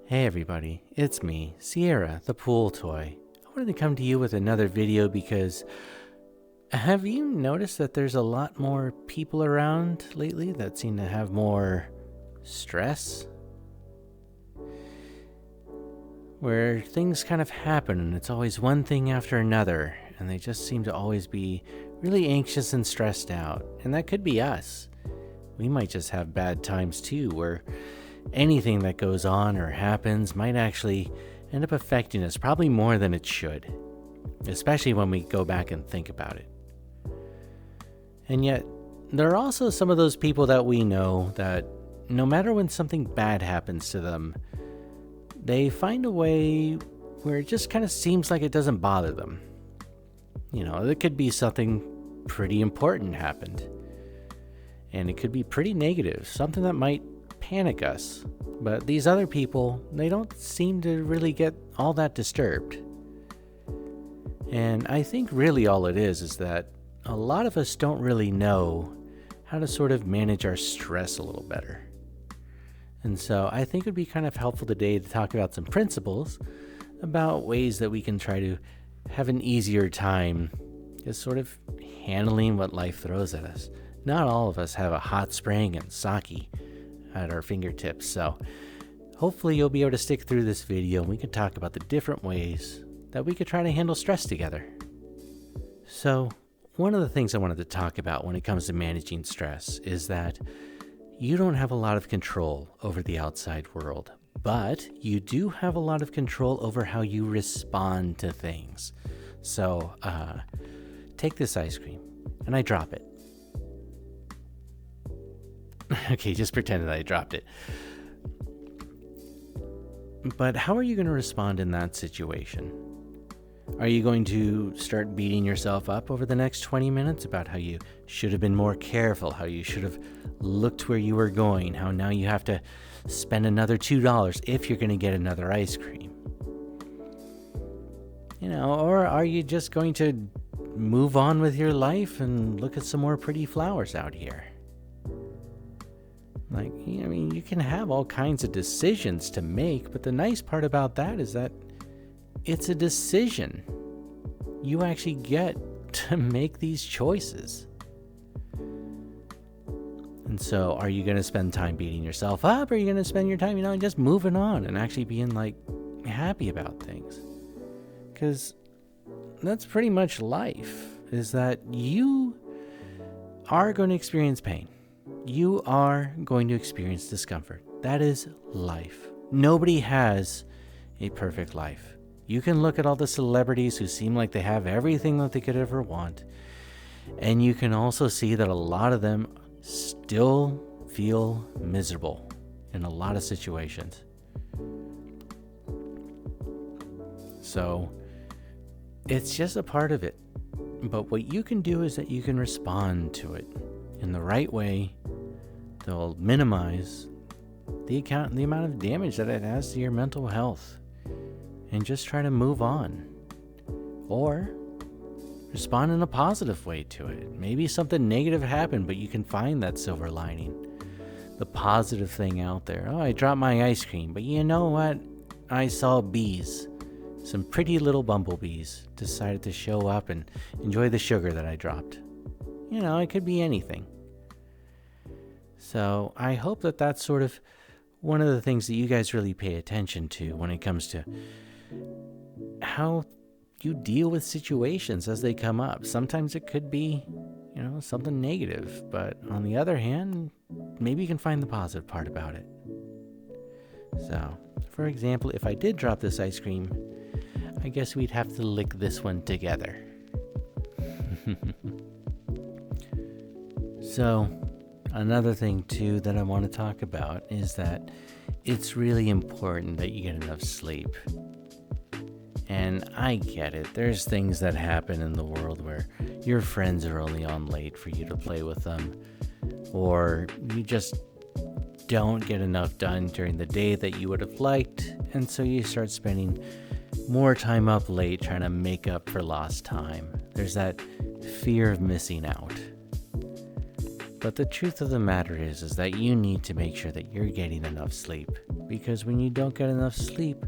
Hey everybody, it's me, Sierra, the pool toy. I wanted to come to you with another video because have you noticed that there's a lot more people around lately that seem to have more stress? Where things kind of happen and it's always one thing after another, and they just seem to always be really anxious and stressed out. And that could be us. We might just have bad times too, where anything that goes on or happens might actually end up affecting us probably more than it should, especially when we go back and think about it. And yet, there are also some of those people that we know that no matter when something bad happens to them, they find a way where it just kind of seems like it doesn't bother them. You know, it could be something pretty important happened, and it could be pretty negative, something that might panic us. But these other people, they don't seem to really get all that disturbed. And I think really all it is that a lot of us don't really know how to sort of manage our stress a little better. And so I think it would be kind of helpful today to talk about some principles about ways that we can try to have an easier time just sort of handling what life throws at us. Not all of us have a hot spring and sake at our fingertips, so hopefully you'll be able to stick through this video and we can talk about the different ways that we could try to handle stress together. So one of the things I wanted to talk about when it comes to managing stress is that you don't have a lot of control over the outside world, but you do have a lot of control over how you respond to things. So take this ice cream and I drop it. Okay, just pretend that I dropped it. But how are you going to respond in that situation? Are you going to start beating yourself up over the next 20 minutes about how you should have been more careful, how you should have looked where you were going, how now you have to spend another $2 if you're going to get another ice cream? You know, or are you just going to move on with your life and look at some more pretty flowers out here? Like, I mean, you can have all kinds of decisions to make, but the nice part about that is that it's a decision. You actually get to make these choices. And so, are you going to spend time beating yourself up, or are you going to spend your time, just moving on and actually being, happy about things? Because that's pretty much life, is that you are going to experience pain. You are going to experience discomfort. That is life. Nobody has a perfect life. You can look at all the celebrities who seem like they have everything that they could ever want, and you can also see that a lot of them still feel miserable in a lot of situations. So it's just a part of it. But what you can do is that you can respond to it in the right way that will minimize the amount of damage that it has to your mental health, and just try to move on, or respond in a positive way to it. Maybe something negative happened, but you can find that silver lining, the positive thing out there. Oh, I dropped my ice cream, but you know what? I saw bees. Some pretty little bumblebees decided to show up and enjoy the sugar that I dropped. It could be anything. So I hope that that's sort of one of the things that you guys really pay attention to when it comes to how you deal with situations as they come up. Sometimes it could be, something negative, but on the other hand, maybe you can find the positive part about it. So, for example, if I did drop this ice cream, I guess we'd have to lick this one together. So, another thing too that I want to talk about is that it's really important that you get enough sleep. And I get it. There's things that happen in the world where your friends are only on late for you to play with them, or you just don't get enough done during the day that you would have liked, and so you start spending more time up late trying to make up for lost time. There's that fear of missing out. But the truth of the matter is that you need to make sure that you're getting enough sleep, because when you don't get enough sleep,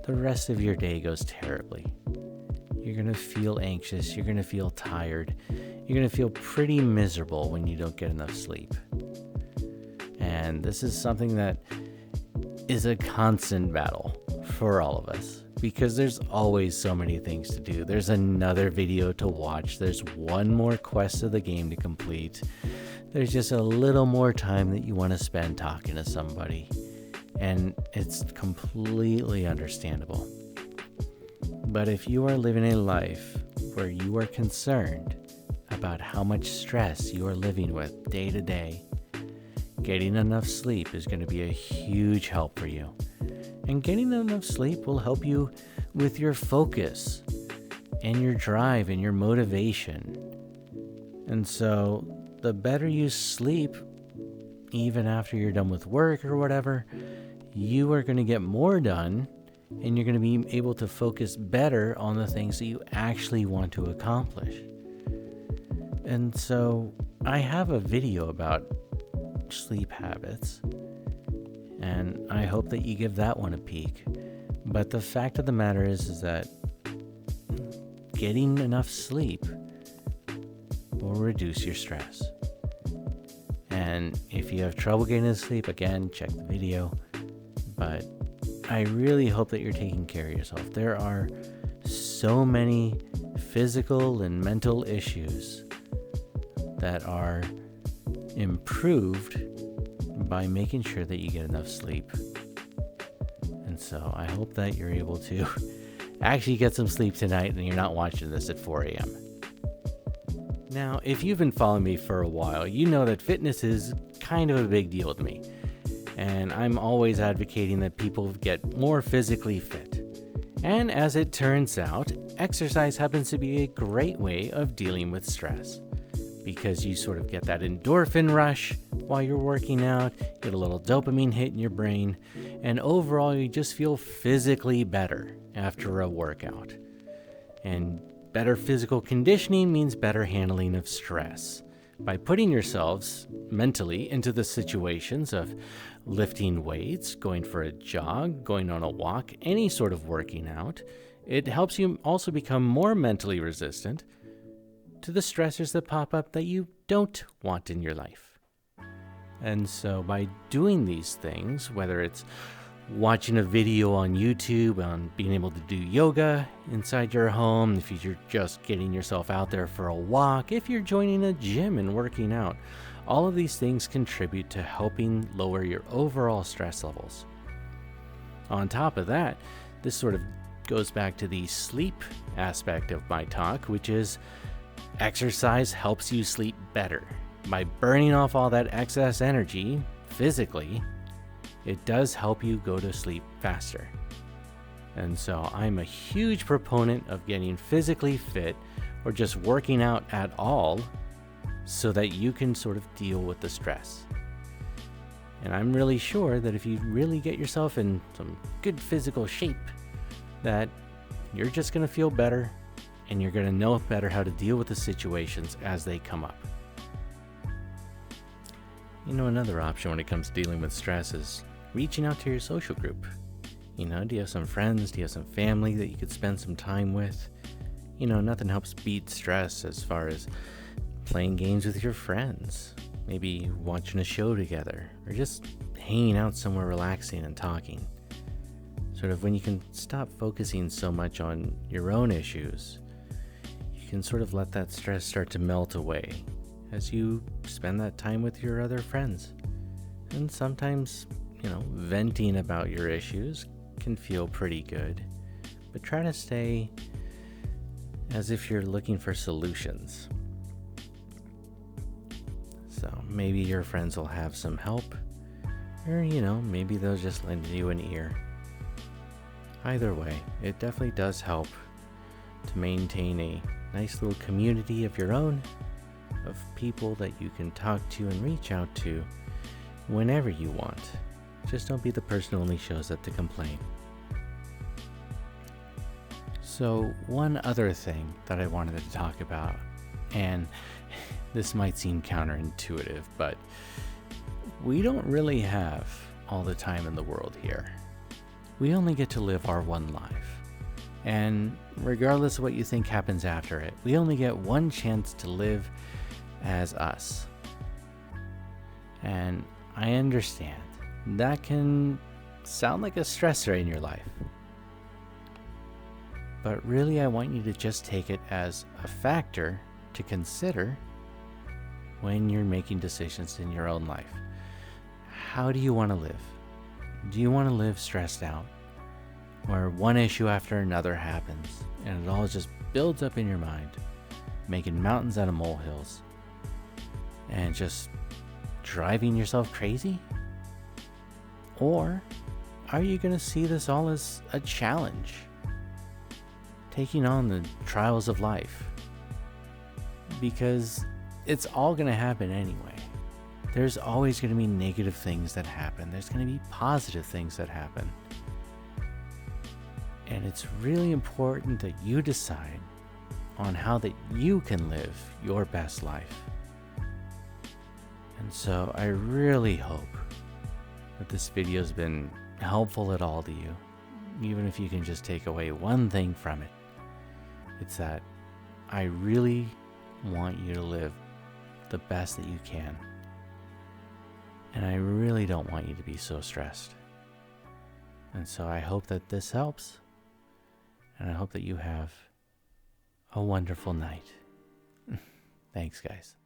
the rest of your day goes terribly. You're going to feel anxious, you're going to feel tired, you're going to feel pretty miserable when you don't get enough sleep. And this is something that is a constant battle for all of us, because there's always so many things to do. There's another video to watch, there's one more quest of the game to complete, there's just a little more time that you want to spend talking to somebody, and it's completely understandable. But if you are living a life where you are concerned about how much stress you are living with day to day, getting enough sleep is going to be a huge help for you. And getting enough sleep will help you with your focus and your drive and your motivation. And so the better you sleep, even after you're done with work or whatever, you are going to get more done, and you're going to be able to focus better on the things that you actually want to accomplish. And so I have a video about sleep habits, and I hope that you give that one a peek. But the fact of the matter is that getting enough sleep will reduce your stress. And if you have trouble getting to sleep, again, check the video. But I really hope that you're taking care of yourself. There are so many physical and mental issues that are improved by making sure that you get enough sleep. And so I hope that you're able to actually get some sleep tonight and you're not watching this at 4 a.m. Now, if you've been following me for a while, you know that fitness is kind of a big deal to me. And I'm always advocating that people get more physically fit. And as it turns out, exercise happens to be a great way of dealing with stress, because you sort of get that endorphin rush while you're working out, get a little dopamine hit in your brain, and overall you just feel physically better after a workout. And better physical conditioning means better handling of stress. By putting yourselves mentally into the situations of lifting weights, going for a jog, going on a walk, any sort of working out, it helps you also become more mentally resistant to the stressors that pop up that you don't want in your life. And so by doing these things, whether it's watching a video on YouTube on being able to do yoga inside your home, if you're just getting yourself out there for a walk, if you're joining a gym and working out, all of these things contribute to helping lower your overall stress levels. On top of that, this sort of goes back to the sleep aspect of my talk, which is exercise helps you sleep better. By burning off all that excess energy physically, it does help you go to sleep faster. And so I'm a huge proponent of getting physically fit or just working out at all so that you can sort of deal with the stress. And I'm really sure that if you really get yourself in some good physical shape, that you're just going to feel better and you're going to know better how to deal with the situations as they come up. You know, another option when it comes to dealing with stress is reaching out to your social group. You know, do you have some friends? Do you have some family that you could spend some time with? You know, nothing helps beat stress as far as playing games with your friends, maybe watching a show together, or just hanging out somewhere relaxing and talking. Sort of when you can stop focusing so much on your own issues, you can sort of let that stress start to melt away as you spend that time with your other friends. And sometimes, you know, venting about your issues can feel pretty good, but try to stay as if you're looking for solutions. So maybe your friends will have some help, or, you know, maybe they'll just lend you an ear. Either way, it definitely does help to maintain a nice little community of your own, of people that you can talk to and reach out to whenever you want. Just don't be the person who only shows up to complain. So one other thing that I wanted to talk about, and this might seem counterintuitive, but we don't really have all the time in the world here. We only get to live our one life. And regardless of what you think happens after it, we only get one chance to live as us. And I understand that can sound like a stressor in your life. But really, I want you to just take it as a factor to consider when you're making decisions in your own life. How do you want to live? Do you want to live stressed out, where one issue after another happens and it all just builds up in your mind, making mountains out of molehills and just driving yourself crazy? Or are you going to see this all as a challenge, taking on the trials of life? Because it's all going to happen anyway. There's always going to be negative things that happen. There's going to be positive things that happen. And it's really important that you decide on how that you can live your best life. And so I really hope that this video has been helpful at all to you. Even if you can just take away one thing from it, it's that I really want you to live the best that you can. And I really don't want you to be so stressed. And so I hope that this helps. And I hope that you have a wonderful night. Thanks, guys.